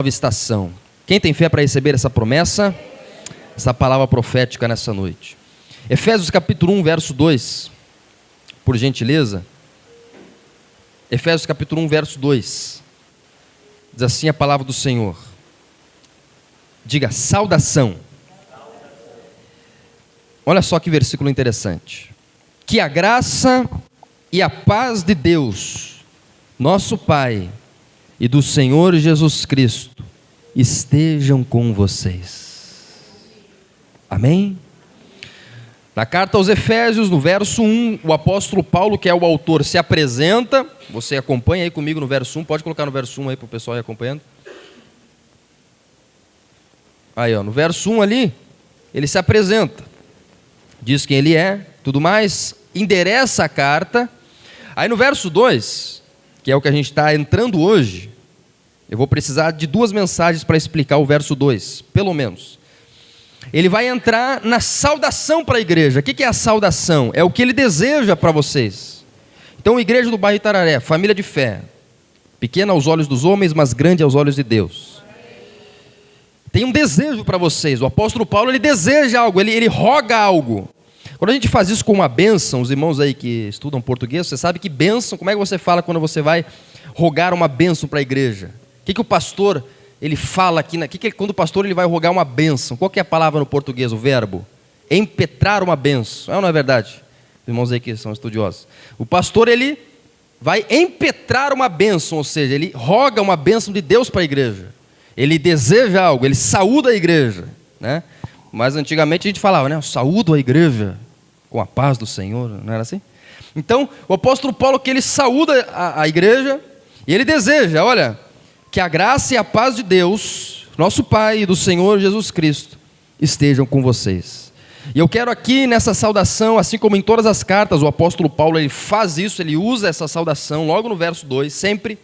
nova estação. Quem tem fé para receber essa promessa? Essa palavra profética nessa noite. Efésios capítulo 1, verso 2, por gentileza. Efésios capítulo 1, verso 2. Diz assim a palavra do Senhor. Diga, saudação. Olha só que versículo interessante. Que a graça e a paz de Deus, nosso Pai, e do Senhor Jesus Cristo, estejam com vocês. Amém? Na carta aos Efésios, no verso 1, o apóstolo Paulo, que é o autor, se apresenta. Você acompanha aí comigo no verso 1, pode colocar no verso 1 aí para o pessoal ir acompanhando. Aí, ó, no verso 1 ali, ele se apresenta, diz quem ele é, tudo mais, endereça a carta. Aí no verso 2, que é o que a gente está entrando hoje, eu vou precisar de 2 mensagens para explicar o verso 2, pelo menos. Ele vai entrar na saudação para a igreja. O que é a saudação? É o que ele deseja para vocês. Então, igreja do bairro Itararé, família de fé, pequena aos olhos dos homens, mas grande aos olhos de Deus. Tem um desejo para vocês. O apóstolo Paulo, ele deseja algo, ele roga algo. Quando a gente faz isso com uma bênção, os irmãos aí que estudam português, você sabe que bênção, como é que você fala quando você vai rogar uma bênção para a igreja? O que o pastor, ele fala aqui, quando o pastor ele vai rogar uma bênção? Qual que é a palavra no português, o verbo? Empetrar uma bênção, é ou não é verdade? Os irmãos aí que são estudiosos. O pastor, ele vai empetrar uma bênção, ou seja, ele roga uma bênção de Deus para a igreja. Ele deseja algo, ele saúda a igreja, né? Mas antigamente a gente falava, né? Eu saúdo a igreja com a paz do Senhor, não era assim? Então, o apóstolo Paulo, que ele saúda a igreja, e ele deseja, olha, que a graça e a paz de Deus, nosso Pai e do Senhor Jesus Cristo, estejam com vocês. E eu quero aqui nessa saudação, assim como em todas as cartas, o apóstolo Paulo ele faz isso, ele usa essa saudação logo no verso 2, sempre,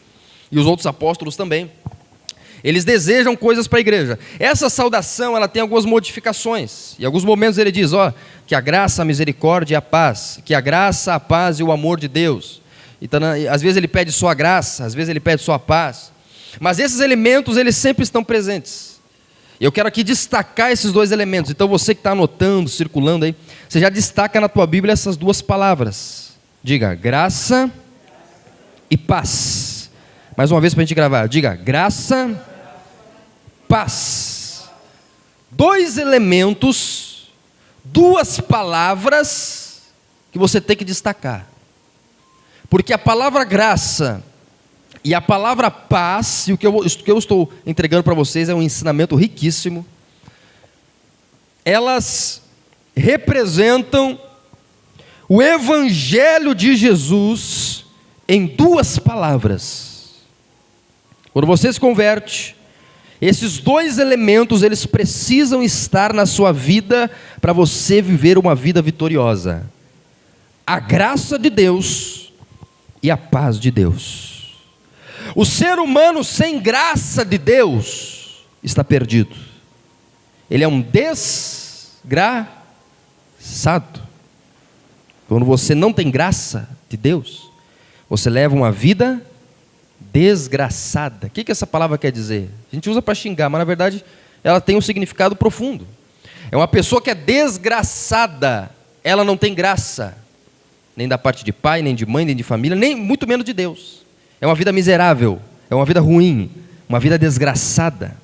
e os outros apóstolos também. Eles desejam coisas para a igreja. Essa saudação, ela tem algumas modificações. Em alguns momentos ele diz, que a graça, a misericórdia e a paz, que a graça, a paz e o amor de Deus. Então, às vezes ele pede só a graça, às vezes ele pede só a paz. Mas esses elementos, eles sempre estão presentes. Eu quero aqui destacar esses 2 elementos. Então você que está anotando, circulando aí, você já destaca na tua Bíblia essas 2 palavras. Diga, graça e paz. Mais uma vez para a gente gravar. Diga, graça, paz. 2 elementos, 2 palavras que você tem que destacar. Porque a palavra graça e a palavra paz, e o que eu estou entregando para vocês é um ensinamento riquíssimo. Elas representam o Evangelho de Jesus em 2 palavras. Quando você se converte, esses 2 elementos, eles precisam estar na sua vida para você viver uma vida vitoriosa. A graça de Deus e a paz de Deus. O ser humano sem graça de Deus está perdido. Ele é um desgraçado. Quando você não tem graça de Deus, você leva uma vida desgraçada. O que essa palavra quer dizer? A gente usa para xingar, mas na verdade ela tem um significado profundo. É uma pessoa que é desgraçada. Ela não tem graça, nem da parte de pai, nem de mãe, nem de família, nem muito menos de Deus. É uma vida miserável, é uma vida ruim, uma vida desgraçada.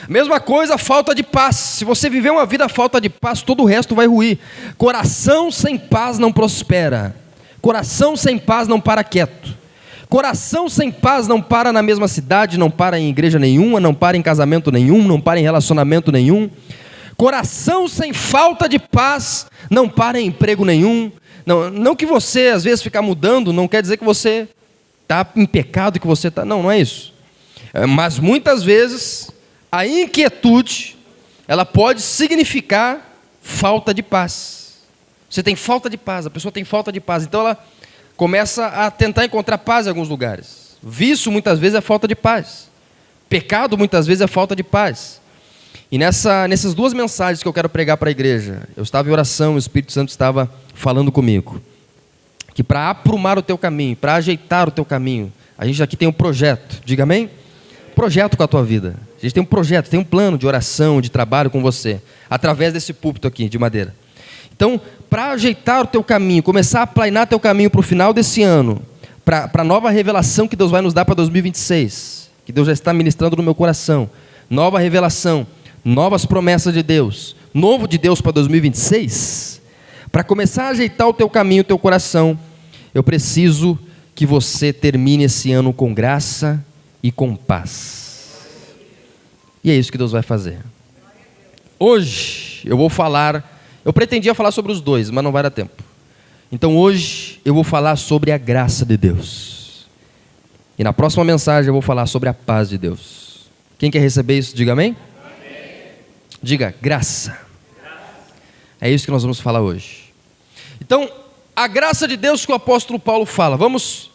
Mesma coisa, a falta de paz. Se você viver uma vida falta de paz, todo o resto vai ruir. Coração sem paz não prospera. Coração sem paz não para quieto. Coração sem paz não para na mesma cidade, não para em igreja nenhuma, não para em casamento nenhum, não para em relacionamento nenhum. Coração sem falta de paz não para em emprego nenhum. Não que você às vezes ficar mudando, não quer dizer que você está em pecado, que você está... Não é isso. Mas muitas vezes a inquietude, ela pode significar falta de paz. Você tem falta de paz, a pessoa tem falta de paz, então ela começa a tentar encontrar paz em alguns lugares. Vício muitas vezes é falta de paz. Pecado muitas vezes é falta de paz. E nessas 2 mensagens que eu quero pregar para a igreja, eu estava em oração, o Espírito Santo estava falando comigo. Que para aprumar o teu caminho, para ajeitar o teu caminho, a gente aqui tem um projeto, diga amém? projeto com a tua vida. A gente tem um projeto, tem um plano de oração, de trabalho com você, através desse púlpito aqui de madeira. Então, para ajeitar o teu caminho, começar a planear teu caminho para o final desse ano, para a nova revelação que Deus vai nos dar para 2026, que Deus já está ministrando no meu coração, nova revelação, novas promessas de Deus, novo de Deus para 2026, para começar a ajeitar o teu caminho, o teu coração, eu preciso que você termine esse ano com graça e com paz. E é isso que Deus vai fazer. Hoje eu vou falar, eu pretendia falar sobre os dois, mas não vai dar tempo. Então hoje eu vou falar sobre a graça de Deus. E na próxima mensagem eu vou falar sobre a paz de Deus. Quem quer receber isso, diga amém? Amém. Diga graça. É isso que nós vamos falar hoje. Então, a graça de Deus que o apóstolo Paulo fala, vamos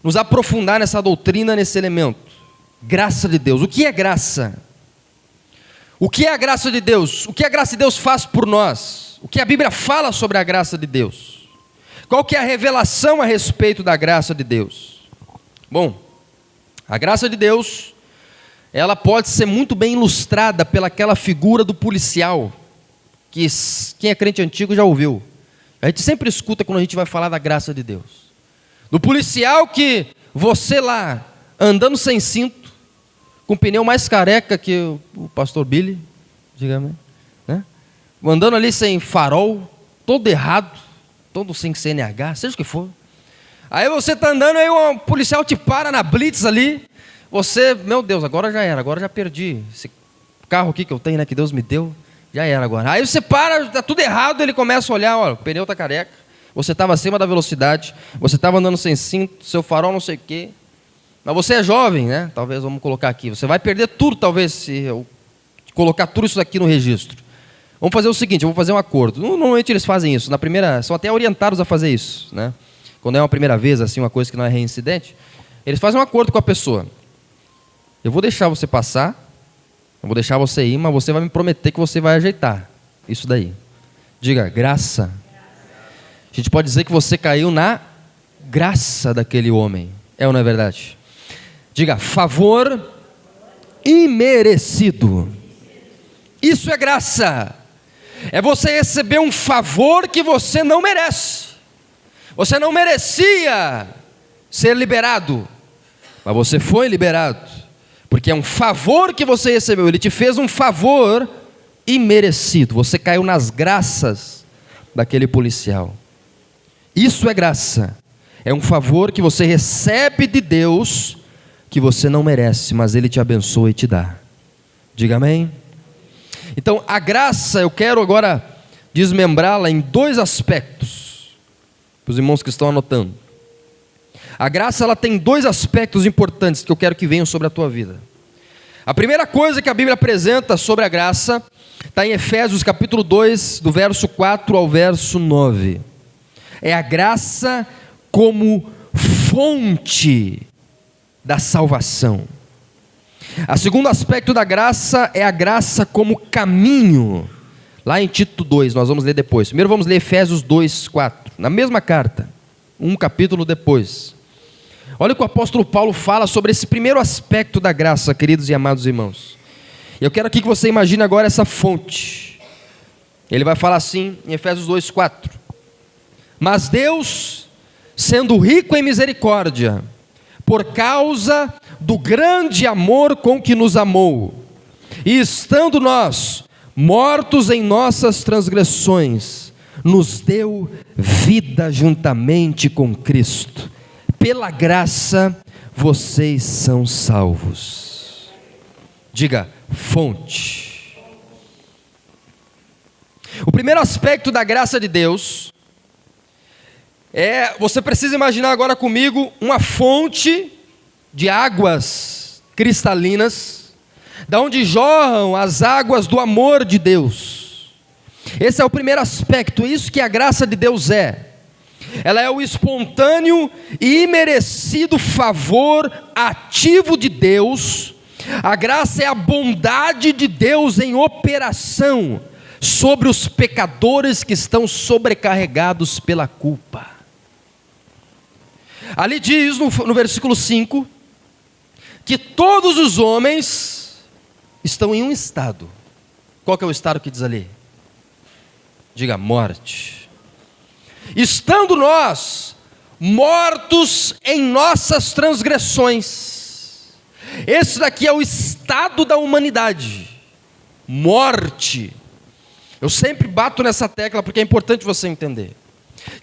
nos aprofundar nessa doutrina, nesse elemento. Graça de Deus. O que é graça? O que é a graça de Deus? O que a graça de Deus faz por nós? O que a Bíblia fala sobre a graça de Deus? Qual que é a revelação a respeito da graça de Deus? Bom, a graça de Deus, ela pode ser muito bem ilustrada pelaquela figura do policial, que quem é crente antigo já ouviu. A gente sempre escuta quando a gente vai falar da graça de Deus. Do policial que você lá, andando sem cinto, com o pneu mais careca que o pastor Billy, digamos, né? Andando ali sem farol, todo errado, todo sem CNH, seja o que for. Aí você está andando, aí um policial te para na blitz ali, você, meu Deus, agora já era, agora já perdi esse carro aqui que eu tenho, né, que Deus me deu, já era agora. Aí você para, está tudo errado, ele começa a olhar, olha, o pneu está careca, você estava acima da velocidade, você estava andando sem cinto, seu farol não sei o quê, mas você é jovem, né, talvez vamos colocar aqui, você vai perder tudo talvez se eu colocar tudo isso aqui no registro. Vamos fazer o seguinte, eu vou fazer um acordo. Normalmente eles fazem isso, são até orientados a fazer isso, né? Quando é uma primeira vez, assim, uma coisa que não é reincidente, eles fazem um acordo com a pessoa. Eu vou deixar você passar, eu vou deixar você ir, mas você vai me prometer que você vai ajeitar isso daí. Diga, graça. A gente pode dizer que você caiu na graça daquele homem. É ou não é verdade? Diga, favor imerecido. Isso é graça. É você receber um favor que você não merece. Você não merecia ser liberado, mas você foi liberado, porque é um favor que você recebeu. Ele te fez um favor imerecido. Você caiu nas graças daquele policial. Isso é graça. É um favor que você recebe de Deus, que você não merece, mas Ele te abençoa e te dá. Diga amém. Então, a graça, eu quero agora desmembrá-la em dois aspectos, para os irmãos que estão anotando. A graça, ela tem dois aspectos importantes que eu quero que venham sobre a tua vida. A primeira coisa que a Bíblia apresenta sobre a graça, está em Efésios capítulo 2, do verso 4 ao verso 9. É a graça como fonte da salvação. O segundo aspecto da graça é a graça como caminho. Lá em Tito 2, nós vamos ler depois. Primeiro vamos ler Efésios 2, 4. Na mesma carta, um capítulo depois. Olha o que o apóstolo Paulo fala sobre esse primeiro aspecto da graça, queridos e amados irmãos. Eu quero aqui que você imagine agora essa fonte. Ele vai falar assim em Efésios 2, 4. Mas Deus, sendo rico em misericórdia, por causa do grande amor com que nos amou, e estando nós mortos em nossas transgressões, nos deu vida juntamente com Cristo. Pela graça vocês são salvos. Diga, fonte. O primeiro aspecto da graça de Deus você precisa imaginar agora comigo uma fonte de águas cristalinas, da onde jorram as águas do amor de Deus. Esse é o primeiro aspecto, isso que a graça de Deus é. Ela é o espontâneo e imerecido favor ativo de Deus. A graça é a bondade de Deus em operação sobre os pecadores que estão sobrecarregados pela culpa. Ali diz no versículo 5, que todos os homens estão em um estado. Qual que é o estado que diz ali? Diga, morte. Estando nós mortos em nossas transgressões. Esse daqui é o estado da humanidade. Morte. Eu sempre bato nessa tecla porque é importante você entender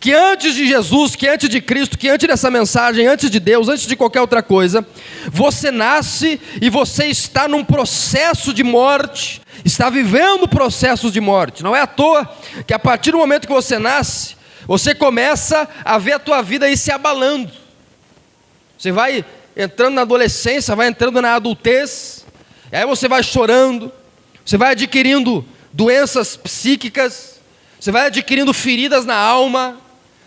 que antes de Jesus, que antes de Cristo, que antes dessa mensagem, antes de Deus, antes de qualquer outra coisa, você nasce e você está num processo de morte, está vivendo processos de morte. Não é à toa que a partir do momento que você nasce, você começa a ver a tua vida aí se abalando. Você vai entrando na adolescência, vai entrando na adultez, e aí você vai chorando, você vai adquirindo doenças psíquicas, você vai adquirindo feridas na alma.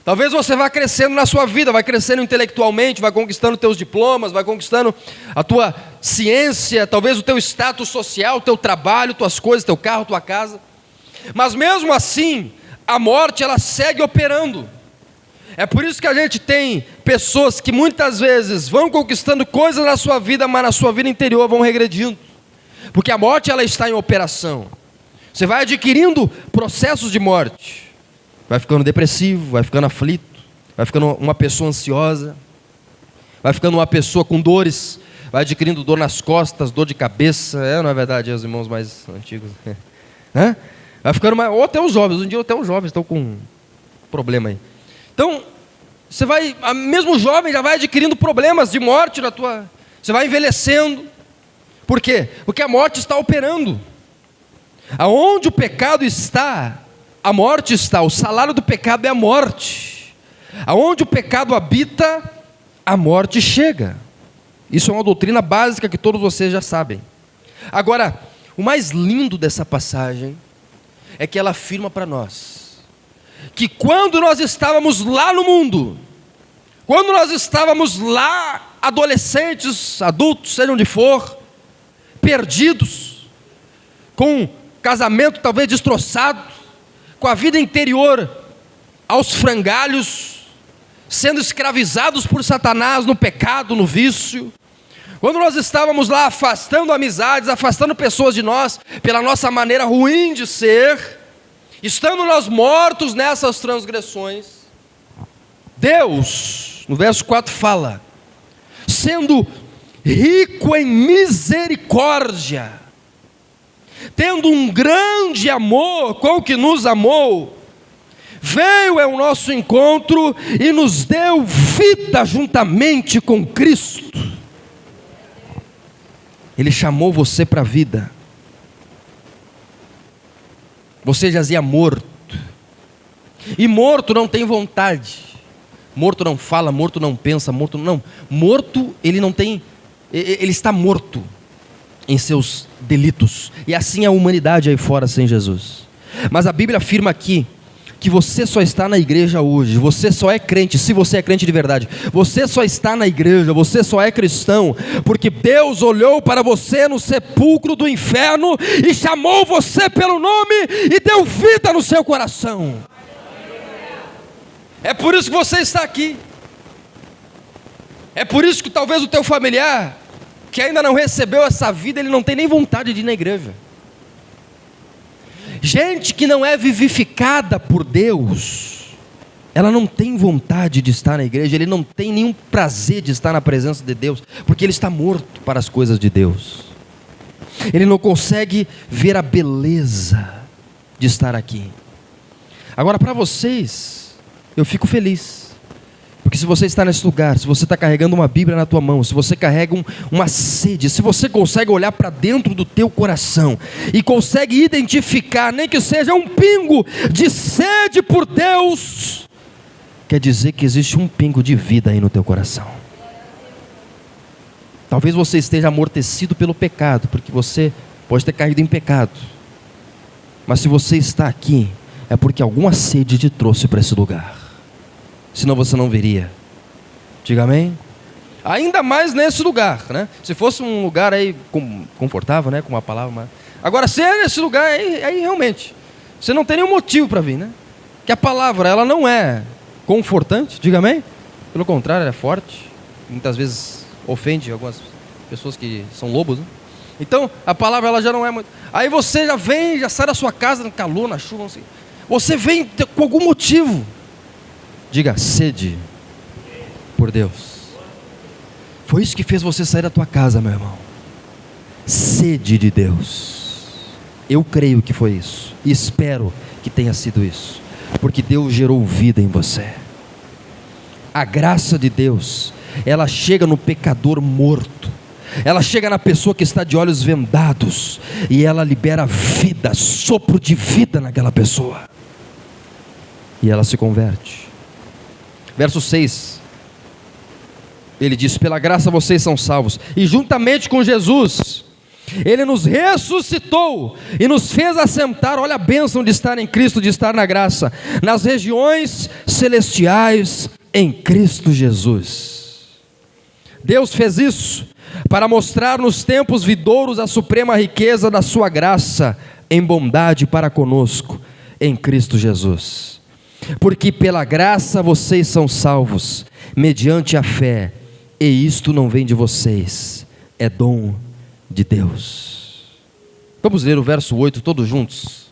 Talvez você vá crescendo na sua vida, vai crescendo intelectualmente, vai conquistando teus diplomas, vai conquistando a tua ciência, talvez o teu status social, teu trabalho, tuas coisas, teu carro, tua casa. Mas mesmo assim, a morte ela segue operando. É por isso que a gente tem pessoas que muitas vezes vão conquistando coisas na sua vida, mas na sua vida interior vão regredindo. Porque a morte ela está em operação. Você vai adquirindo processos de morte, vai ficando depressivo, vai ficando aflito, vai ficando uma pessoa ansiosa, vai ficando uma pessoa com dores, vai adquirindo dor nas costas, dor de cabeça, não é verdade, os irmãos mais antigos, vai ficando ou até os jovens, hoje em dia até os jovens estão com problema aí. Então, você vai, mesmo jovem já vai adquirindo problemas de morte você vai envelhecendo. Por quê? Porque a morte está operando. Aonde o pecado está, a morte está. O salário do pecado é a morte. Aonde o pecado habita, a morte chega. Isso é uma doutrina básica que todos vocês já sabem. Agora, o mais lindo dessa passagem é que ela afirma para nós que quando nós estávamos lá no mundo, quando nós estávamos lá, adolescentes, adultos, seja onde for, perdidos, com casamento talvez destroçado, com a vida interior aos frangalhos, sendo escravizados por Satanás no pecado, no vício, quando nós estávamos lá afastando amizades, afastando pessoas de nós, pela nossa maneira ruim de ser, estando nós mortos nessas transgressões, Deus, no verso 4 fala, sendo rico em misericórdia, tendo um grande amor com o que nos amou, veio ao nosso encontro e nos deu vida juntamente com Cristo. Ele chamou você para a vida. Você jazia morto, e morto não tem vontade, morto não fala, morto não pensa, morto ele não tem, ele está morto em seus delitos, e assim é a humanidade aí fora sem Jesus. Mas a Bíblia afirma aqui que você só está na igreja hoje, você só é crente, se você é crente de verdade, você só está na igreja, você só é cristão, porque Deus olhou para você no sepulcro do inferno, e chamou você pelo nome, e deu vida no seu coração. É por isso que você está aqui, é por isso que talvez o teu familiar, que ainda não recebeu essa vida, ele não tem nem vontade de ir na igreja. Gente que não é vivificada por Deus, ela não tem vontade de estar na igreja, ele não tem nenhum prazer de estar na presença de Deus, porque ele está morto para as coisas de Deus. Ele não consegue ver a beleza de estar aqui. Agora, para vocês, eu fico feliz, porque se você está nesse lugar, se você está carregando uma Bíblia na tua mão, se você carrega uma sede, se você consegue olhar para dentro do teu coração e consegue identificar, nem que seja um pingo de sede por Deus, quer dizer que existe um pingo de vida aí no teu coração. Talvez você esteja amortecido pelo pecado, porque você pode ter caído em pecado, mas se você está aqui, é porque alguma sede te trouxe para esse lugar. Senão você não viria. Diga amém? Ainda mais nesse lugar, né? Se fosse um lugar aí confortável, né? Com uma palavra, mas... Agora, se é nesse lugar, aí realmente você não tem nenhum motivo para vir, né? Que a palavra, ela não é confortante, diga amém? Pelo contrário, ela é forte. Muitas vezes ofende algumas pessoas que são lobos, né? Então, a palavra ela já não é muito... Aí você já vem, já sai da sua casa no calor, na chuva, não sei. Você vem com algum motivo. Diga, sede por Deus. Foi isso que fez você sair da tua casa, meu irmão. Sede de Deus. Eu creio que foi isso. E espero que tenha sido isso. Porque Deus gerou vida em você. A graça de Deus, ela chega no pecador morto. Ela chega na pessoa que está de olhos vendados. E ela libera vida, sopro de vida naquela pessoa. E ela se converte. Verso 6. Ele diz, pela graça vocês são salvos. E juntamente com Jesus, Ele nos ressuscitou e nos fez assentar, olha a bênção de estar em Cristo, de estar na graça, nas regiões celestiais em Cristo Jesus. Deus fez isso para mostrar nos tempos vindouros a suprema riqueza da sua graça em bondade para conosco em Cristo Jesus. Porque pela graça vocês são salvos, mediante a fé, e isto não vem de vocês, é dom de Deus. Vamos ler o verso 8 todos juntos?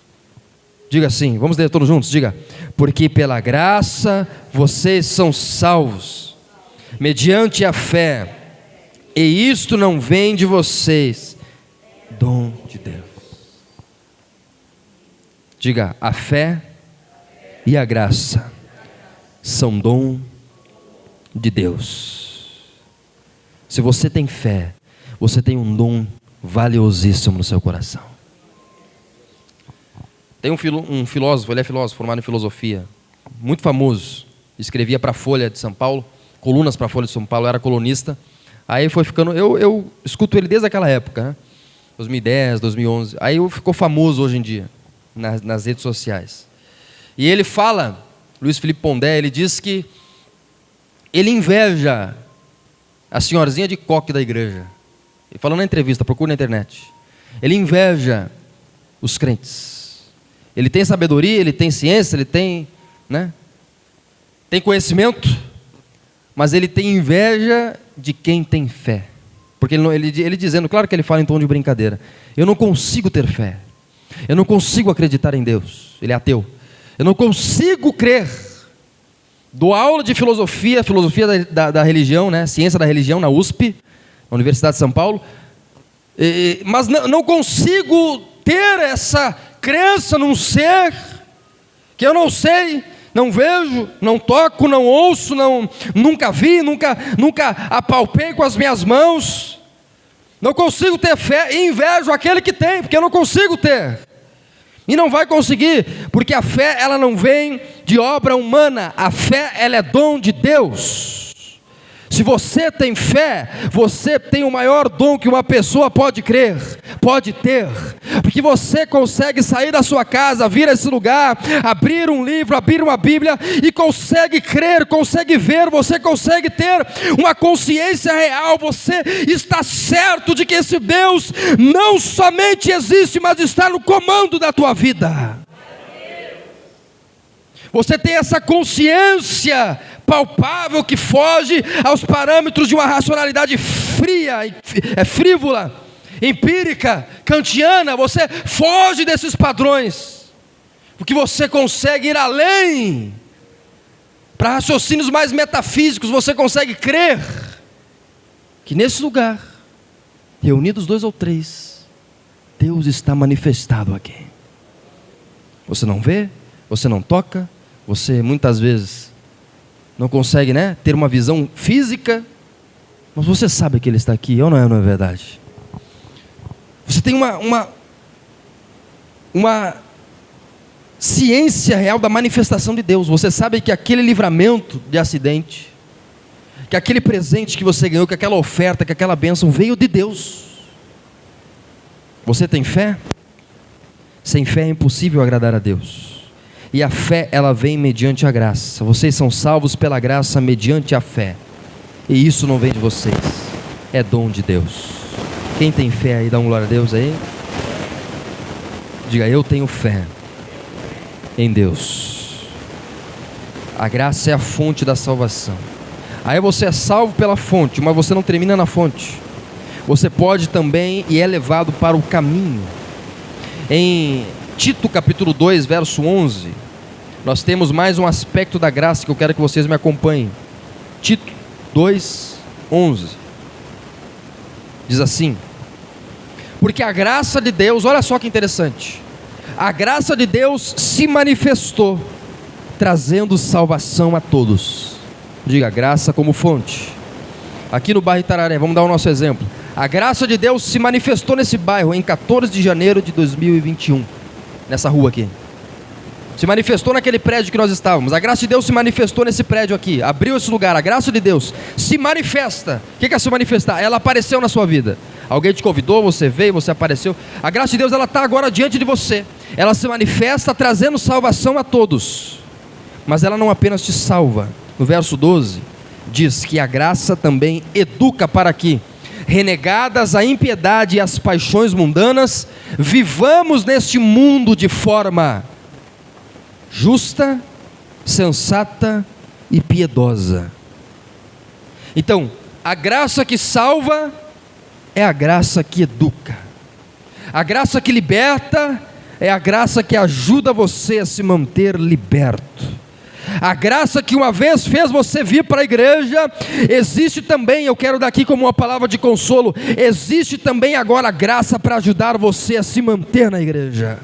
Diga assim, vamos ler todos juntos, diga. Porque pela graça vocês são salvos, mediante a fé, e isto não vem de vocês, dom de Deus. Diga, a fé e a graça são dom de Deus. Se você tem fé, você tem um dom valiosíssimo no seu coração. Tem um filósofo, ele é filósofo, formado em filosofia, muito famoso, escrevia para a Folha de São Paulo, colunas para a Folha de São Paulo, era colunista. Aí foi ficando, eu escuto ele desde aquela época, né? 2010, 2011, aí ficou famoso hoje em dia, nas redes sociais. E ele fala, Luiz Felipe Pondé, ele diz que ele inveja a senhorzinha de coque da igreja. Ele falou na entrevista, procura na internet. Ele inveja os crentes. Ele tem sabedoria, ele tem ciência, ele tem, né? Tem conhecimento, mas ele tem inveja de quem tem fé. Porque ele dizendo, claro que ele fala em tom de brincadeira, eu não consigo ter fé, eu não consigo acreditar em Deus. Ele é ateu. Eu não consigo crer. Dou aula de filosofia da religião, né? Ciência da religião na USP, na Universidade de São Paulo, mas não consigo ter essa crença num ser que eu não sei, não vejo, não toco, não ouço, nunca vi, nunca apalpei com as minhas mãos. Não consigo ter fé e invejo aquele que tem, porque eu não consigo ter. E não vai conseguir, porque a fé ela não vem de obra humana, a fé ela é dom de Deus. Se você tem fé, você tem o maior dom que uma pessoa pode crer, pode ter, porque você consegue sair da sua casa, vir a esse lugar, abrir um livro, abrir uma Bíblia e consegue crer, consegue ver, você consegue ter uma consciência real, você está certo de que esse Deus não somente existe, mas está no comando da tua vida. Você tem essa consciência palpável que foge aos parâmetros de uma racionalidade fria, frívola, empírica, kantiana. Você foge desses padrões, porque você consegue ir além, para raciocínios mais metafísicos. Você consegue crer que nesse lugar, reunidos 2 ou 3, Deus está manifestado aqui. Você não vê, você não toca, você muitas vezes não consegue, né, ter uma visão física, mas você sabe que Ele está aqui, ou não é verdade? Você tem uma ciência real da manifestação de Deus. Você sabe que aquele livramento de acidente, que aquele presente que você ganhou, que aquela oferta, que aquela bênção veio de Deus. Você tem fé? Sem fé é impossível agradar a Deus. E a fé, ela vem mediante a graça. Vocês são salvos pela graça mediante a fé. E isso não vem de vocês, é dom de Deus. Quem tem fé aí, dá um glória a Deus aí. Diga, eu tenho fé em Deus. A graça é a fonte da salvação. Aí você é salvo pela fonte, mas você não termina na fonte. você pode também e é levado para o caminho. Em Tito capítulo 2, verso 11, nós temos mais um aspecto da graça que eu quero que vocês me acompanhem. Tito 2, 11, diz assim: porque a graça de Deus, olha só que interessante, a graça de Deus se manifestou, trazendo salvação a todos. Diga, graça como fonte. Aqui no bairro Itararé, vamos dar o nosso exemplo. A graça de Deus se manifestou nesse bairro em 14 de janeiro de 2021, nessa rua aqui. Se manifestou naquele prédio que nós estávamos. A graça de Deus se manifestou nesse prédio aqui, abriu esse lugar. A graça de Deus se manifesta. O que é se manifestar? Ela apareceu na sua vida. Alguém te convidou, você veio, você apareceu. A graça de Deus, ela está agora diante de você. Ela se manifesta trazendo salvação a todos. Mas ela não apenas te salva. No verso 12, diz que a graça também educa para que, renegadas a impiedade e as paixões mundanas, vivamos neste mundo de forma justa, sensata e piedosa. Então, a graça que salva é a graça que educa. A graça que liberta é a graça que ajuda você a se manter liberto. A graça que uma vez fez você vir para a igreja, existe também, eu quero dar aqui como uma palavra de consolo, existe também agora a graça para ajudar você a se manter na igreja.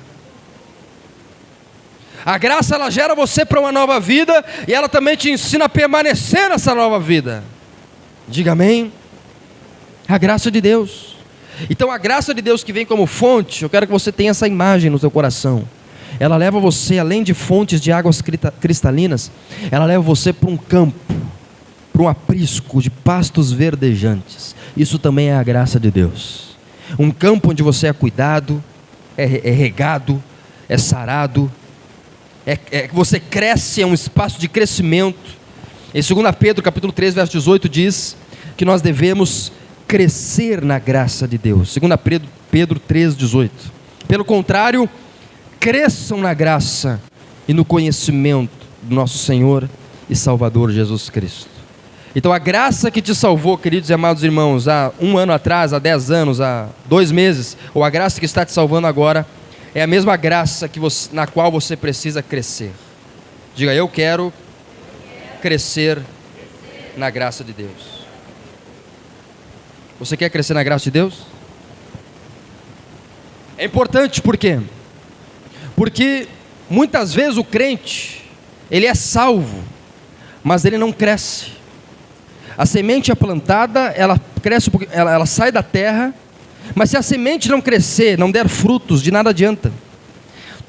A graça, ela gera você para uma nova vida, e ela também te ensina a permanecer nessa nova vida. Diga amém. A graça de Deus. Então a graça de Deus que vem como fonte, eu quero que você tenha essa imagem no seu coração. Ela leva você, além de fontes de águas cristalinas, ela leva você para um campo, para um aprisco de pastos verdejantes. Isso também é a graça de Deus. Um campo onde você é cuidado, é regado, é sarado, você cresce, é um espaço de crescimento. Em 2 Pedro capítulo 3, verso 18 diz que nós devemos crescer na graça de Deus. 2 Pedro 3, 18. Pelo contrário, cresçam na graça e no conhecimento do nosso Senhor e Salvador Jesus Cristo. Então a graça que te salvou, queridos e amados irmãos, há 1 ano atrás, há 10 anos, há 2 meses, ou a graça que está te salvando agora, é a mesma graça na qual você precisa crescer. Diga, eu quero crescer na graça de Deus. Você quer crescer na graça de Deus? É importante, por quê? Porque muitas vezes o crente, ele é salvo, mas ele não cresce. A semente é plantada, ela cresce, ela sai da terra, mas se a semente não crescer, não der frutos, de nada adianta.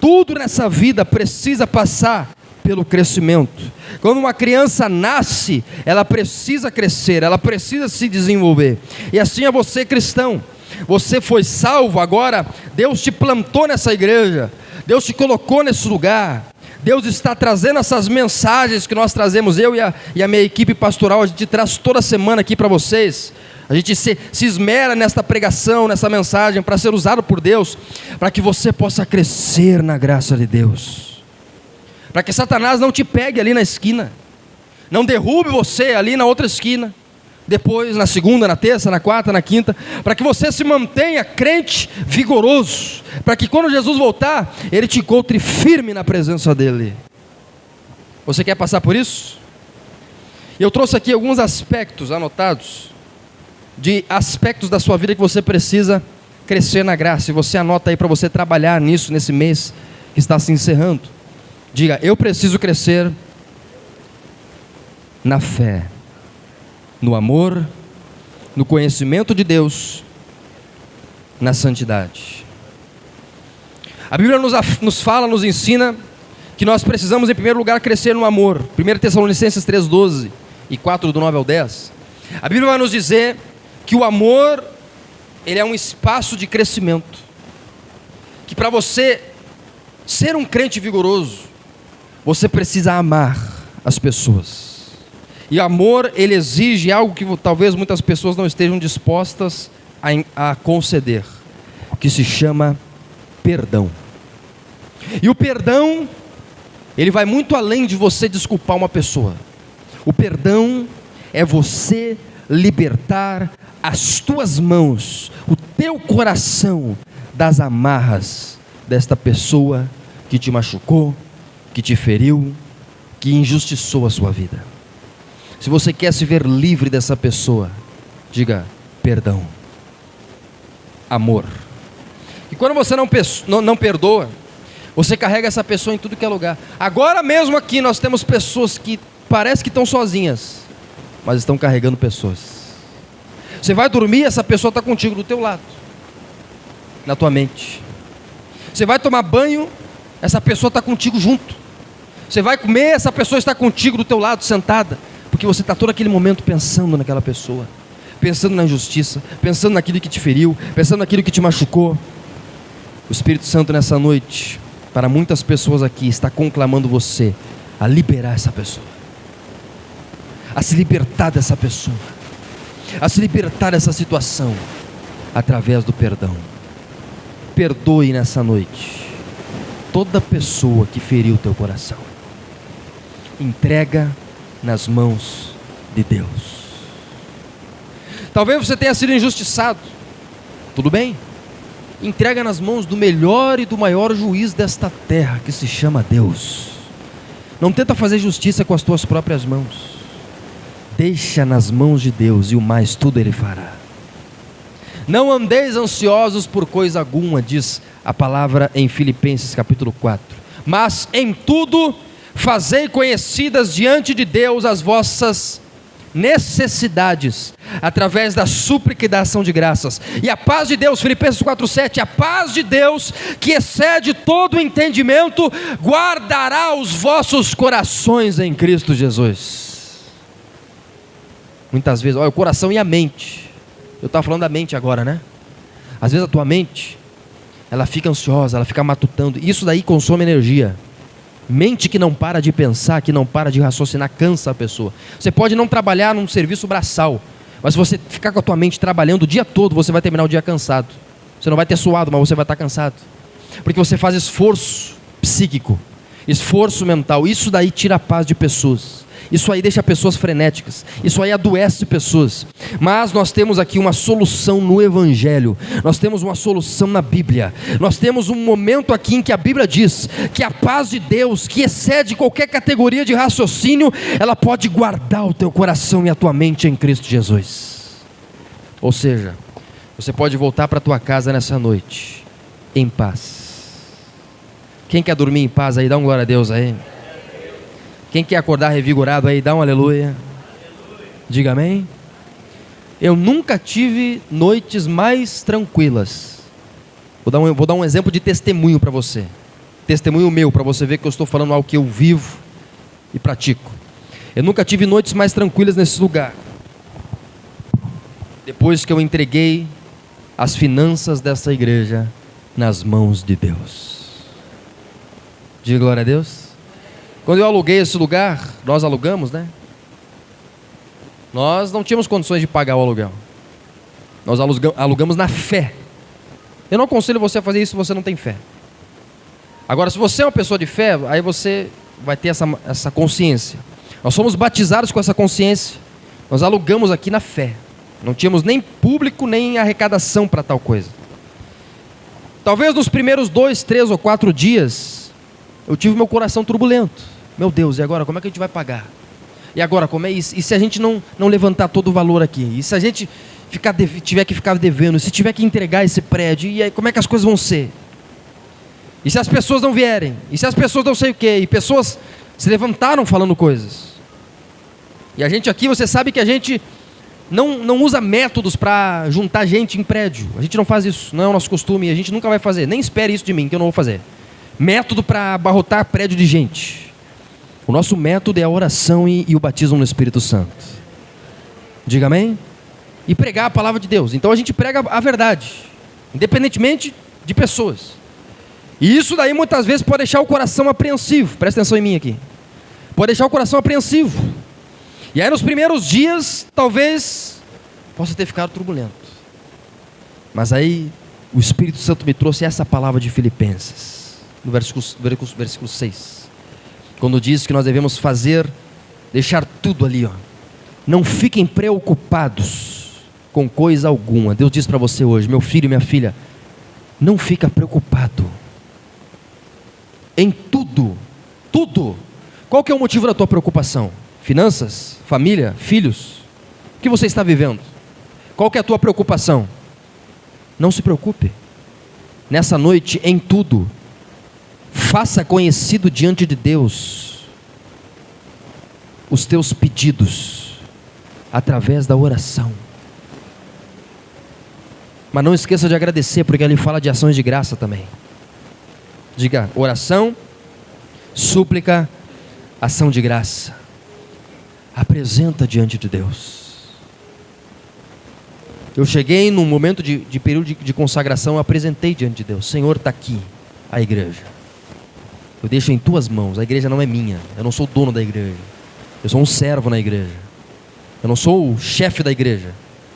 Tudo nessa vida precisa passar pelo crescimento. Quando uma criança nasce, ela precisa crescer, ela precisa se desenvolver. E assim é você, cristão. Você foi salvo, agora Deus te plantou nessa igreja, Deus te colocou nesse lugar. Deus está trazendo essas mensagens que nós trazemos, eu e a minha equipe pastoral, a gente traz toda semana aqui para vocês. A gente se esmera nesta pregação, nessa mensagem, para ser usado por Deus, para que você possa crescer na graça de Deus, para que Satanás não te pegue ali na esquina, não derrube você ali na outra esquina, depois na segunda, na terça, na quarta, na quinta, para que você se mantenha crente vigoroso, para que quando Jesus voltar, Ele te encontre firme na presença dEle. Você quer passar por isso? Eu trouxe aqui alguns aspectos anotados, de aspectos da sua vida que você precisa crescer na graça, e você anota aí para você trabalhar nisso, nesse mês que está se encerrando. Diga, eu preciso crescer na fé, no amor, no conhecimento de Deus, na santidade. A Bíblia nos fala, nos ensina que nós precisamos em primeiro lugar crescer no amor. 1 Tessalonicenses 3,12 e 4 do 9 ao 10. A Bíblia vai nos dizer que o amor, ele é um espaço de crescimento, que para você ser um crente vigoroso, você precisa amar as pessoas. E amor, ele exige algo que talvez muitas pessoas não estejam dispostas a conceder, que se chama perdão. E o perdão, ele vai muito além de você desculpar uma pessoa. O perdão é você libertar as tuas mãos, o teu coração, das amarras desta pessoa que te machucou, que te feriu, que injustiçou a sua vida. Se você quer se ver livre dessa pessoa, diga perdão, amor. E quando você não perdoa, você carrega essa pessoa em tudo que é lugar. Agora mesmo aqui nós temos pessoas que parece que estão sozinhas, mas estão carregando pessoas. Você vai dormir, essa pessoa está contigo do teu lado, na tua mente. Você vai tomar banho, essa pessoa está contigo junto. Você vai comer, essa pessoa está contigo do teu lado, sentada, porque você está todo aquele momento pensando naquela pessoa, pensando na injustiça, pensando naquilo que te feriu, pensando naquilo que te machucou. O Espírito Santo nessa noite, para muitas pessoas aqui, está conclamando você a liberar essa pessoa, a se libertar dessa pessoa, a se libertar dessa situação, através do perdão. Perdoe nessa noite toda pessoa que feriu o teu coração. Entrega nas mãos de Deus. Talvez você tenha sido injustiçado, tudo bem? Entrega nas mãos do melhor e do maior juiz desta terra, que se chama Deus. Não tenta fazer justiça com as tuas próprias mãos. Deixa nas mãos de Deus, e o mais tudo Ele fará. Não andeis ansiosos por coisa alguma, diz a palavra em Filipenses capítulo 4. Mas em tudo fazei conhecidas diante de Deus as vossas necessidades, através da súplica e da ação de graças. E a paz de Deus, Filipenses 4:7, a paz de Deus, que excede todo o entendimento, guardará os vossos corações em Cristo Jesus. Muitas vezes, olha, o coração e a mente. Eu estava falando da mente agora, né? Às vezes a tua mente, ela fica ansiosa, ela fica matutando. Isso daí consome energia. Mente que não para de pensar, que não para de raciocinar, cansa a pessoa. Você pode não trabalhar num serviço braçal, mas se você ficar com a tua mente trabalhando o dia todo, você vai terminar o dia cansado. Você não vai ter suado, mas você vai estar cansado. Porque você faz esforço psíquico, esforço mental. Isso daí tira a paz de pessoas. Isso aí deixa pessoas frenéticas. Isso aí adoece pessoas. Mas nós temos aqui uma solução no Evangelho. Nós temos uma solução na Bíblia. Nós temos um momento aqui em que a Bíblia diz que a paz de Deus, que excede qualquer categoria de raciocínio, ela pode guardar o teu coração e a tua mente em Cristo Jesus. Ou seja, você pode voltar para a tua casa nessa noite em paz. Quem quer dormir em paz aí, dá um glória a Deus aí. Quem quer acordar revigorado aí, dá um aleluia. Diga amém. Eu nunca tive noites mais tranquilas. Vou dar um exemplo de testemunho para você. Testemunho meu, para você ver que eu estou falando algo que eu vivo e pratico. Eu nunca tive noites mais tranquilas nesse lugar, depois que eu entreguei as finanças dessa igreja nas mãos de Deus. Diga glória a Deus. Quando eu aluguei esse lugar, nós alugamos, né? Nós não tínhamos condições de pagar o aluguel. Nós alugamos na fé. Eu não aconselho você a fazer isso se você não tem fé. Agora, se você é uma pessoa de fé, aí você vai ter essa consciência. Nós somos batizados com essa consciência. Nós alugamos aqui na fé. Não tínhamos nem público, nem arrecadação para tal coisa. Talvez nos primeiros 2, 3 ou 4 dias, eu tive meu coração turbulento. Meu Deus, e agora como é que a gente vai pagar? E agora como é isso? E se a gente não levantar todo o valor aqui? E se a gente tiver que ficar devendo? Se tiver que entregar esse prédio? E aí como é que as coisas vão ser? E se as pessoas não vierem? E se as pessoas não sei o quê? E pessoas se levantaram falando coisas. E a gente aqui, você sabe que a gente não usa métodos para juntar gente em prédio. A gente não faz isso, não é o nosso costume. E a gente nunca vai fazer. Nem espere isso de mim, que eu não vou fazer. Método para abarrotar prédio de gente. O nosso método é a oração e o batismo no Espírito Santo. Diga amém? E pregar a palavra de Deus. Então a gente prega a verdade, independentemente de pessoas. E isso daí muitas vezes pode deixar o coração apreensivo. Presta atenção em mim aqui. Pode deixar o coração apreensivo. E aí nos primeiros dias, talvez, possa ter ficado turbulento. Mas aí o Espírito Santo me trouxe essa palavra de Filipenses, no versículo 6. Quando diz que nós devemos deixar tudo ali, Não fiquem preocupados com coisa alguma. Deus diz para você hoje, meu filho e minha filha, não fica preocupado. Em tudo, tudo. Qual que é o motivo da tua preocupação? Finanças? Família? Filhos? O que você está vivendo? Qual que é a tua preocupação? Não se preocupe. Nessa noite, em tudo, faça conhecido diante de Deus os teus pedidos, através da oração. Mas não esqueça de agradecer, porque ele fala de ações de graça também. Diga, oração, súplica, ação de graça. Apresenta diante de Deus. Eu cheguei num momento de período de consagração, eu apresentei diante de Deus. Senhor, está aqui a igreja. Eu deixo em tuas mãos. A igreja não é minha. Eu não sou dono da igreja. Eu sou um servo na igreja. Eu não sou o chefe da igreja.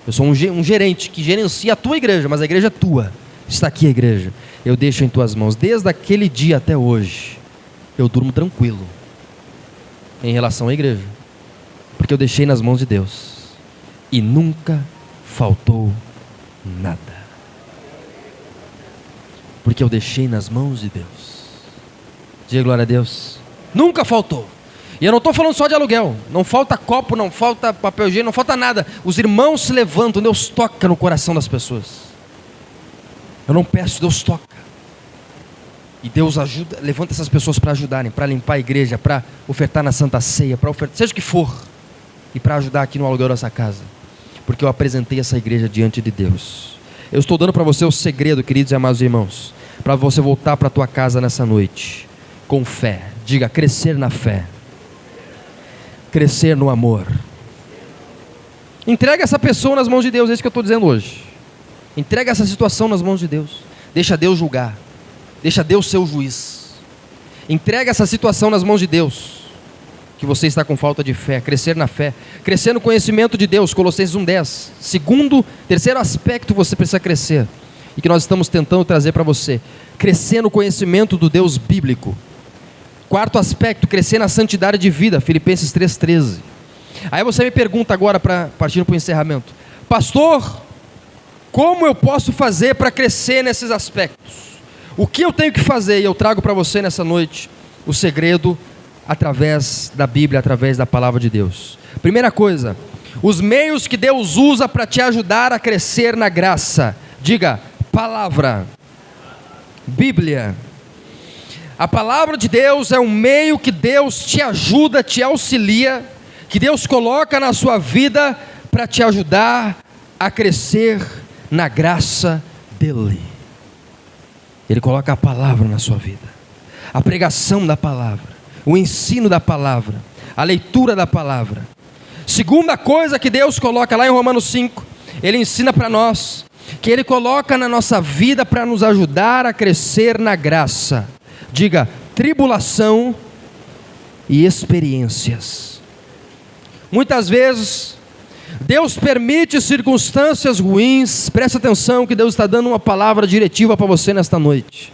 Eu sou um gerente que gerencia a tua igreja, mas a igreja é tua. Está aqui a igreja. Eu deixo em tuas mãos. Desde aquele dia até hoje, eu durmo tranquilo em relação à igreja, porque eu deixei nas mãos de Deus e nunca faltou nada, porque eu deixei nas mãos de Deus. Diga glória a Deus. Nunca faltou. E eu não estou falando só de aluguel. Não falta copo, não falta papel higiênico, não falta nada. Os irmãos se levantam, Deus toca no coração das pessoas. Eu não peço, Deus toca. E Deus ajuda, levanta essas pessoas para ajudarem, para limpar a igreja, para ofertar na Santa Ceia, para ofertar, seja o que for, e para ajudar aqui no aluguel dessa casa, porque eu apresentei essa igreja diante de Deus. Eu estou dando para você o segredo, queridos e amados irmãos, para você voltar para a tua casa nessa noite, com fé. Diga, crescer na fé, crescer no amor. Entrega essa pessoa nas mãos de Deus, é isso que eu estou dizendo hoje. Entrega essa situação nas mãos de Deus, deixa Deus julgar. Deixa Deus ser o juiz. Entrega essa situação nas mãos de Deus, que você está com falta de fé. Crescer na fé, crescer no conhecimento de Deus, Colossenses 1:10. Terceiro aspecto você precisa crescer, e que nós estamos tentando trazer para você. Crescer no conhecimento do Deus bíblico. Quarto aspecto, crescer na santidade de vida, Filipenses 3:13. Aí você me pergunta agora, partindo para o encerramento: pastor, como eu posso fazer para crescer nesses aspectos? O que eu tenho que fazer? E eu trago para você nessa noite o segredo através da Bíblia, através da palavra de Deus. Primeira coisa, os meios que Deus usa para te ajudar a crescer na graça. Diga, palavra, Bíblia. A palavra de Deus é um meio que Deus te ajuda, te auxilia, que Deus coloca na sua vida para te ajudar a crescer na graça dEle. Ele coloca a palavra na sua vida, a pregação da palavra, o ensino da palavra, a leitura da palavra. Segunda coisa que Deus coloca lá em Romanos 5, Ele ensina para nós, que Ele coloca na nossa vida para nos ajudar a crescer na graça. Diga, tribulação e experiências. Muitas vezes Deus permite circunstâncias ruins. Presta atenção que Deus está dando uma palavra diretiva para você nesta noite.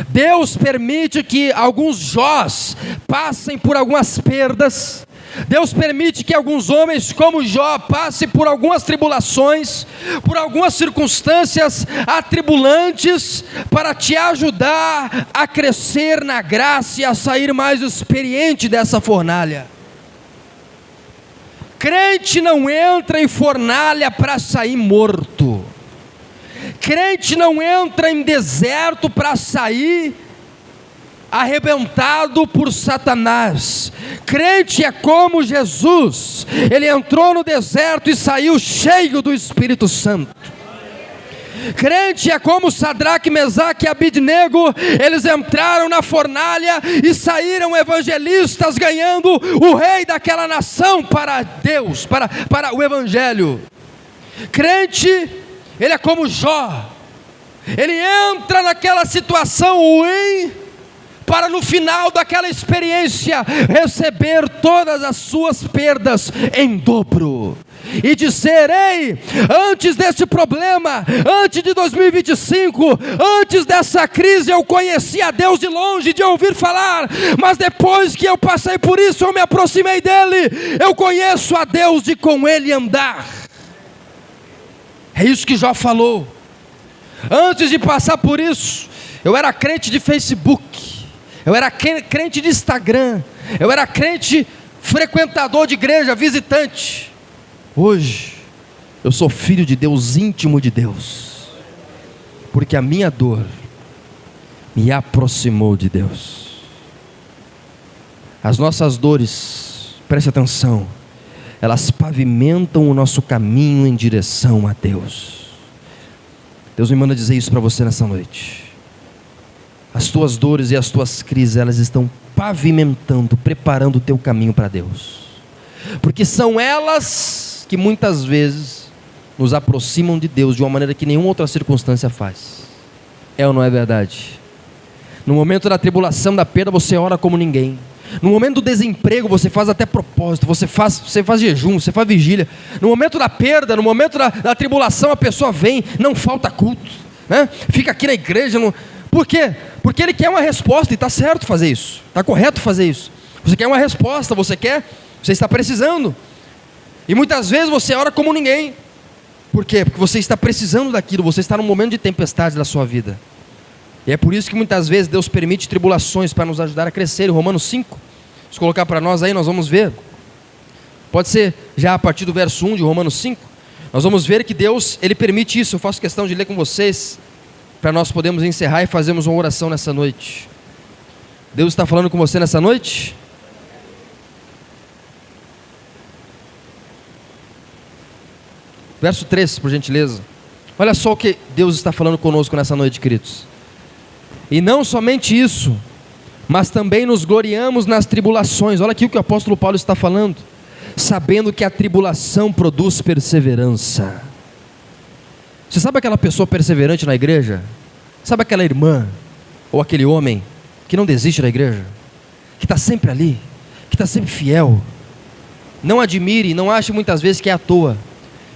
Deus permite que alguns Jós passem por algumas perdas. Deus permite que alguns homens como Jó passem por algumas tribulações, por algumas circunstâncias atribulantes, para te ajudar a crescer na graça e a sair mais experiente dessa fornalha. Crente não entra em fornalha para sair morto. Crente não entra em deserto para sair arrebentado por Satanás. Crente é como Jesus. Ele entrou no deserto e saiu cheio do Espírito Santo. Crente é como Sadraque, Mesaque e Abidnego. Eles entraram na fornalha e saíram evangelistas, ganhando o rei daquela nação para Deus, para o evangelho. Crente, ele é como Jó. Ele entra naquela situação ruim, para no final daquela experiência receber todas as suas perdas em dobro. e dizer: ei, antes deste problema, antes de 2025, antes dessa crise, eu conheci a Deus de longe, de ouvir falar, mas depois que eu passei por isso, eu me aproximei dele, eu conheço a Deus de com ele andar. É isso que Jó falou. Antes de passar por isso, eu era crente de Facebook, eu era crente de Instagram, eu era crente frequentador de igreja, visitante. Hoje, eu sou filho de Deus, íntimo de Deus, porque a minha dor me aproximou de Deus. As nossas dores, preste atenção, elas pavimentam o nosso caminho em direção a Deus. Deus me manda dizer isso para você nessa noite. As tuas dores e as tuas crises, elas estão pavimentando, preparando o teu caminho para Deus, porque são elas que muitas vezes nos aproximam de Deus de uma maneira que nenhuma outra circunstância faz. É ou não é verdade? No momento da tribulação, da perda, você ora como ninguém. No momento do desemprego, você faz até propósito, você faz jejum, você faz vigília. No momento da perda, no momento da tribulação, a pessoa vem, não falta culto, né? Fica aqui na igreja. Por quê? Porque ele quer uma resposta, e está certo fazer isso, está correto fazer isso. Você quer uma resposta, você está precisando. E muitas vezes você ora como ninguém. Por quê? Porque você está precisando daquilo, você está num momento de tempestade da sua vida. E é por isso que muitas vezes Deus permite tribulações para nos ajudar a crescer. Em Romanos 5, se colocar para nós aí, nós vamos ver. Pode ser já a partir do verso 1 de Romanos 5. Nós vamos ver que Deus, Ele permite isso. Eu faço questão de ler com vocês, para nós podermos encerrar e fazermos uma oração nessa noite. Deus está falando com você nessa noite? Verso 3, por gentileza. Olha só o que Deus está falando conosco nessa noite, queridos. E não somente isso, mas também nos gloriamos nas tribulações. Olha aqui o que o apóstolo Paulo está falando. Sabendo que a tribulação produz perseverança. Você sabe aquela pessoa perseverante na igreja? Sabe aquela irmã ou aquele homem que não desiste da igreja? Que está sempre ali, que está sempre fiel. Não admire, não ache muitas vezes que é à toa.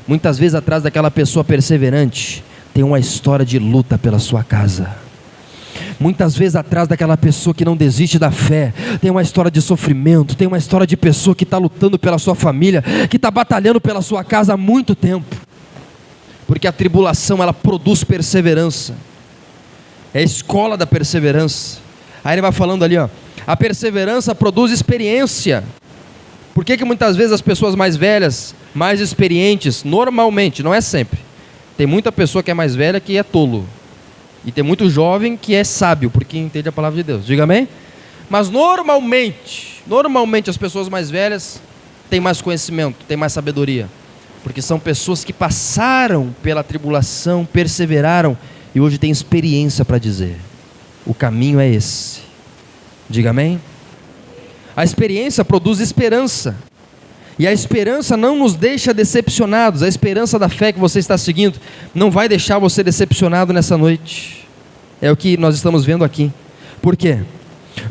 Muitas vezes atrás daquela pessoa perseverante tem uma história de luta pela sua casa. Muitas vezes atrás daquela pessoa que não desiste da fé tem uma história de sofrimento, tem uma história de pessoa que está lutando pela sua família, que está batalhando pela sua casa há muito tempo. Porque a tribulação, ela produz perseverança. É a escola da perseverança. Aí ele vai falando ali, ó, a perseverança produz experiência. Por que muitas vezes as pessoas mais velhas, mais experientes, normalmente, não é sempre, tem muita pessoa que é mais velha que é tolo, e tem muito jovem que é sábio, porque entende a palavra de Deus, diga amém? Mas normalmente as pessoas mais velhas têm mais conhecimento, têm mais sabedoria, porque são pessoas que passaram pela tribulação, perseveraram, e hoje têm experiência para dizer, o caminho é esse, diga amém? A experiência produz esperança, e a esperança não nos deixa decepcionados. A esperança da fé que você está seguindo não vai deixar você decepcionado nessa noite. É o que nós estamos vendo aqui. Por quê?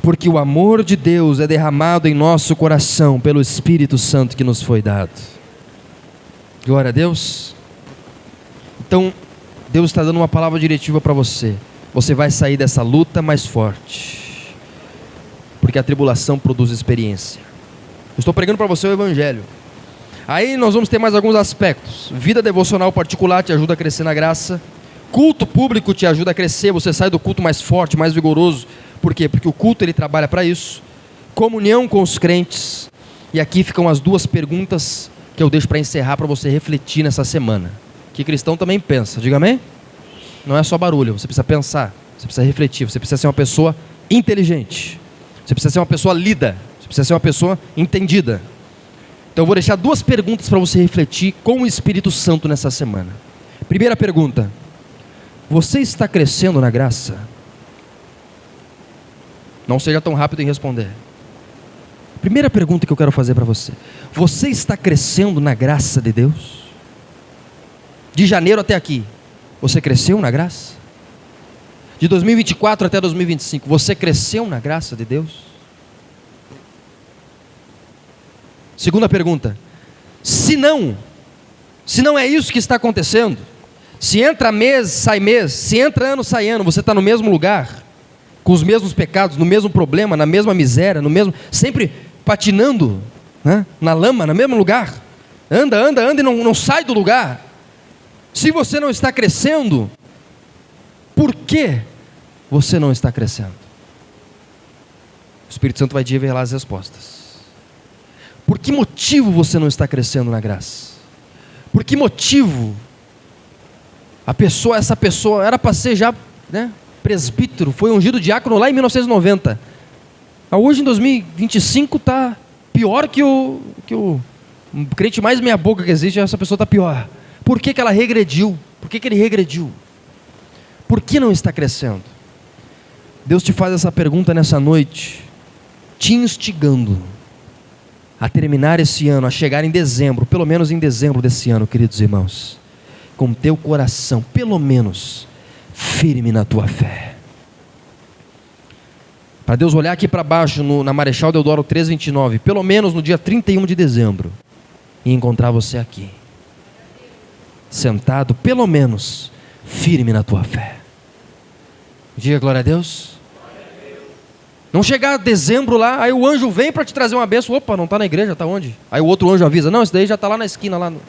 Porque o amor de Deus é derramado em nosso coração pelo Espírito Santo que nos foi dado. Glória a Deus. Então, Deus está dando uma palavra diretiva para você. Você vai sair dessa luta mais forte, porque a tribulação produz experiência. Eu estou pregando para você o Evangelho. Aí nós vamos ter mais alguns aspectos. Vida devocional particular te ajuda a crescer na graça. Culto público te ajuda a crescer. Você sai do culto mais forte, mais vigoroso. Por quê? Porque o culto ele trabalha para isso. Comunhão com os crentes. E aqui ficam as duas perguntas que eu deixo para encerrar, para você refletir nessa semana. Que cristão também pensa, diga amém? Não é só barulho, você precisa pensar, você precisa refletir, você precisa ser uma pessoa inteligente, você precisa ser uma pessoa lida, você precisa ser uma pessoa entendida. Então eu vou deixar duas perguntas para você refletir com o Espírito Santo nessa semana. Primeira pergunta: você está crescendo na graça? Não seja tão rápido em responder. Primeira pergunta que eu quero fazer para você: você está crescendo na graça de Deus? De janeiro até aqui, você cresceu na graça? De 2024 até 2025, você cresceu na graça de Deus? Segunda pergunta: se não, Se não é isso que está acontecendo, se entra mês, sai mês, se entra ano, sai ano, você está no mesmo lugar, com os mesmos pecados, no mesmo problema, na mesma miséria, sempre patinando, né, na lama, no mesmo lugar, anda e não sai do lugar. Se você não está crescendo, por que você não está crescendo? O Espírito Santo vai te revelar as respostas. Por que motivo você não está crescendo na graça? Por que motivo essa pessoa era para ser já, né, presbítero, foi ungido diácono lá em 1990. Hoje em 2025 está pior que o crente mais meia boca que existe. Essa pessoa está pior. Por que ela regrediu? Por que ele regrediu? Por que não está crescendo? Deus te faz essa pergunta nessa noite, te instigando a terminar esse ano, a chegar em dezembro, pelo menos em dezembro desse ano, queridos irmãos, com teu coração, pelo menos, firme na tua fé. Para Deus olhar aqui para baixo, na Marechal Deodoro 329, pelo menos no dia 31 de dezembro, e encontrar você aqui, sentado, pelo menos, firme na tua fé. Diga glória a Deus. Não chegar dezembro lá, aí o anjo vem para te trazer uma bênção. Opa, não está na igreja, está onde? Aí o outro anjo avisa, não, esse daí já está lá na esquina. Lá no...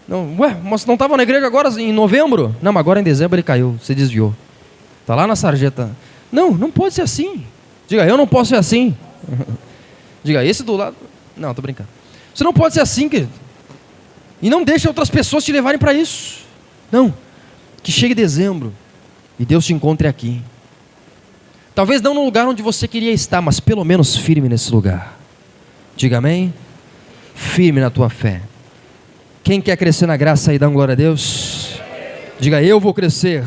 Não, ué, mas não estava na igreja agora em novembro? Não, mas agora em dezembro ele caiu, se desviou. Está lá na sarjeta. Não pode ser assim. Diga, eu não posso ser assim. Diga, esse do lado... Não, estou brincando. Você não pode ser assim, querido. E não deixe outras pessoas te levarem para isso. Não, que chegue dezembro e Deus te encontre aqui. Talvez não no lugar onde você queria estar, mas pelo menos firme nesse lugar. Diga amém. Firme na tua fé. Quem quer crescer na graça aí, dá uma glória a Deus. Diga, eu vou crescer.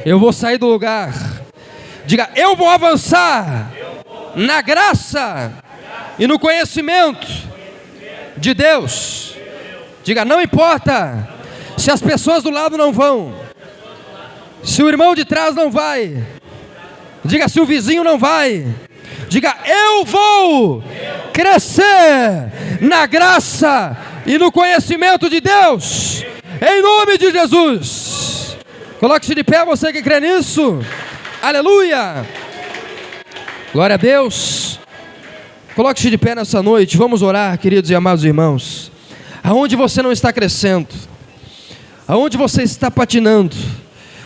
Eu vou sair do lugar. Diga, eu vou avançar na graça e no conhecimento de Deus. Diga, não importa se as pessoas do lado não vão, se o irmão de trás não vai. Diga, se o vizinho não vai. Diga, eu vou crescer na graça e no conhecimento de Deus, em nome de Jesus. Coloque-se de pé, você que crê nisso. Aleluia. Glória a Deus. Coloque-se de pé nessa noite. Vamos orar, queridos e amados irmãos. Aonde você não está crescendo, aonde você está patinando,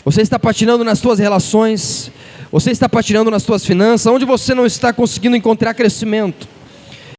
você está patinando nas suas relações, você está patinando nas suas finanças, onde você não está conseguindo encontrar crescimento,